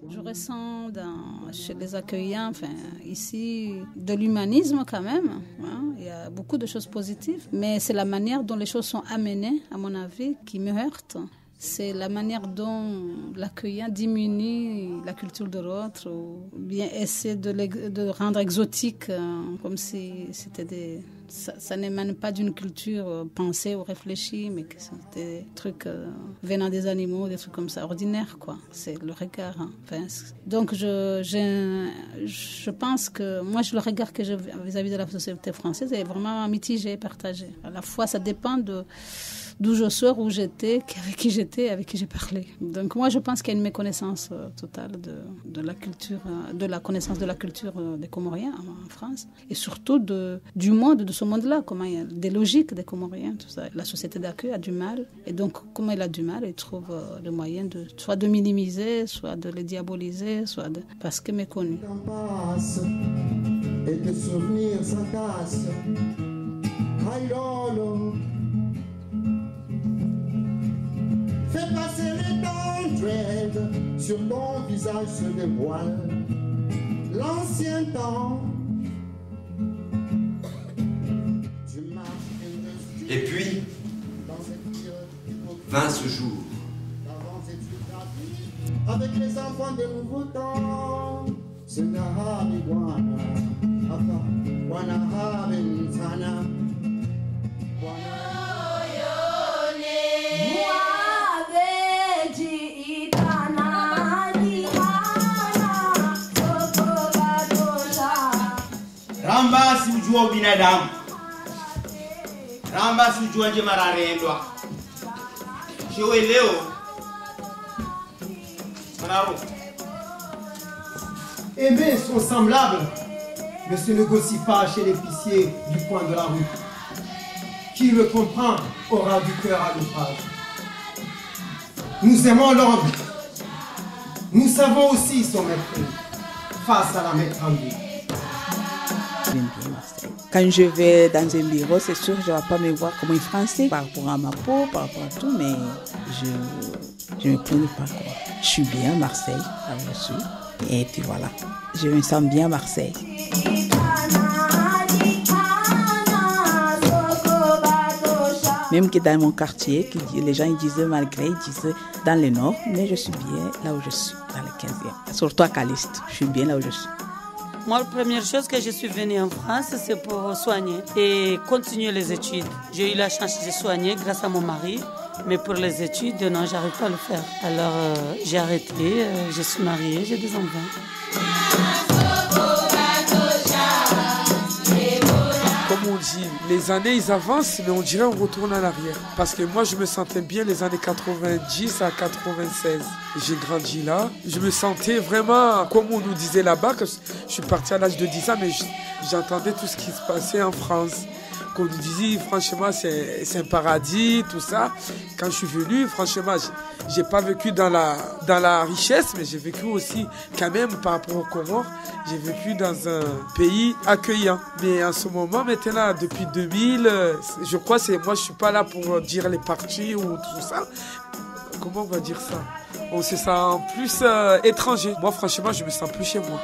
Je ressens chez les accueillants, ici, de l'humanisme quand même. Hein. Il y a beaucoup de choses positives, mais c'est la manière dont les choses sont amenées, à mon avis, qui me heurte. C'est la manière dont l'accueillant diminue la culture de l'autre ou bien essaie de rendre exotique, comme si c'était des... Ça n'émane pas d'une culture pensée ou réfléchie, mais que c'était des trucs venant des animaux, des trucs comme ça, ordinaires, quoi. C'est le regard. Hein. Donc, je pense que moi, le regard que j'ai vis-à-vis de la société française est vraiment mitigé, partagé. À la fois, ça dépend d'où je sors, où j'étais, avec qui j'ai parlé. Donc moi, je pense qu'il y a une méconnaissance totale de la culture, de la connaissance de la culture des Comoriens en France, et surtout du monde, de ce monde-là, comment il y a des logiques des Comoriens, tout ça. La société d'accueil a du mal, et donc comme elle a du mal, elle trouve le moyen soit de minimiser, soit de les diaboliser, parce que méconnu. Et tes souvenirs s'entassent. Aïe lolo. Fais passer les temps dread, sur ton visage se dévoile l'ancien temps. Et puis, vint ce jour. Avec les enfants de nouveau temps, c'est Nahabi Wana, Papa, Wana Habentana, Ramba si ujua binadamu, ramba si ujua nje mararendwa. Shewe leo, mararo. Aimer son semblable ne se négocie pas chez l'épicier du coin de la rue. Qui le comprend aura du cœur à l'ouvrage. Nous aimons l'homme. Nous savons aussi son mépris face à la métendue. Quand je vais dans un bureau, c'est sûr que je ne vais pas me voir comme un Français par rapport à ma peau, par rapport à tout, mais je ne me plains pas. Quoi. Je suis bien à Marseille, là où je suis. Et puis voilà, je me sens bien à Marseille. Même que dans mon quartier, les gens ils disaient malgré, ils disaient dans le nord, mais je suis bien là où je suis, dans le 15e. Surtout à Caliste, je suis bien là où je suis. Moi, la première chose que je suis venue en France, c'est pour soigner et continuer les études. J'ai eu la chance de soigner grâce à mon mari, mais pour les études, non, j'arrive pas à le faire. Alors, j'ai arrêté, je suis mariée, j'ai des enfants. Comme on dit, les années ils avancent, mais on dirait on retourne en arrière. Parce que moi je me sentais bien les années 90 à 96. J'ai grandi là. Je me sentais vraiment, comme on nous disait là-bas, que je suis parti à l'âge de 10 ans, mais j'entendais tout ce qui se passait en France. Qu'on nous disait, franchement, c'est un paradis, tout ça. Quand je suis venu, franchement, j'ai pas vécu dans la richesse, mais j'ai vécu aussi, quand même, par rapport aux Comores, j'ai vécu dans un pays accueillant. Mais en ce moment, maintenant, depuis 2000, je crois moi, je suis pas là pour dire les partis ou tout ça. Comment on va dire ça? On se sent plus étranger. Moi, franchement, je me sens plus chez moi.